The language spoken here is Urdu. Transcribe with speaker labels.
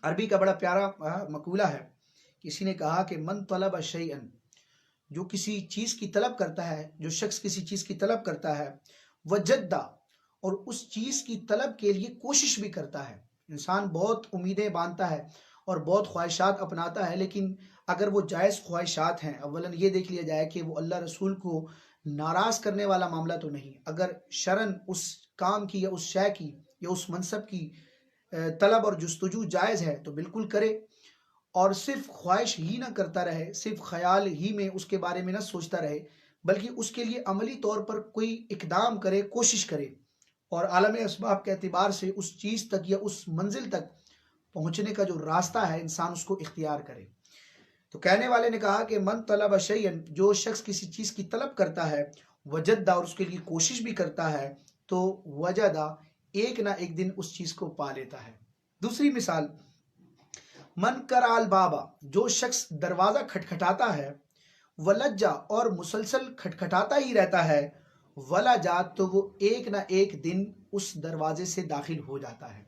Speaker 1: عربی کا بڑا پیارا مقولہ ہے، کسی نے کہا کہ من طلب شیئن، جو کسی چیز کی طلب کرتا ہے، جو شخص کسی چیز کی طلب کرتا ہے، وجدہ، اور اس چیز کی طلب کے لیے کوشش بھی کرتا ہے۔ انسان بہت امیدیں باندھتا ہے اور بہت خواہشات اپناتا ہے، لیکن اگر وہ جائز خواہشات ہیں، اولاً یہ دیکھ لیا جائے کہ وہ اللہ رسول کو ناراض کرنے والا معاملہ تو نہیں۔ اگر شرن اس کام کی یا اس شے کی یا اس منصب کی طلب اور جستجو جائز ہے تو بالکل کرے، اور صرف خواہش ہی نہ کرتا رہے، صرف خیال ہی میں اس کے بارے میں نہ سوچتا رہے، بلکہ اس کے لیے عملی طور پر کوئی اقدام کرے، کوشش کرے، اور عالم اسباب کے اعتبار سے اس چیز تک یا اس منزل تک پہنچنے کا جو راستہ ہے انسان اس کو اختیار کرے۔ تو کہنے والے نے کہا کہ من طلب شیئن، جو شخص کسی چیز کی طلب کرتا ہے، وجدہ، اور اس کے لیے کوشش بھی کرتا ہے، تو وجدہ، ایک نہ ایک دن اس چیز کو پا لیتا ہے۔ دوسری مثال، من کرال بابا، جو شخص دروازہ کھٹکھٹاتا ہے، ولجا، اور مسلسل کھٹکھٹاتا ہی رہتا ہے، ولا جا، تو وہ ایک نہ ایک دن اس دروازے سے داخل ہو جاتا ہے۔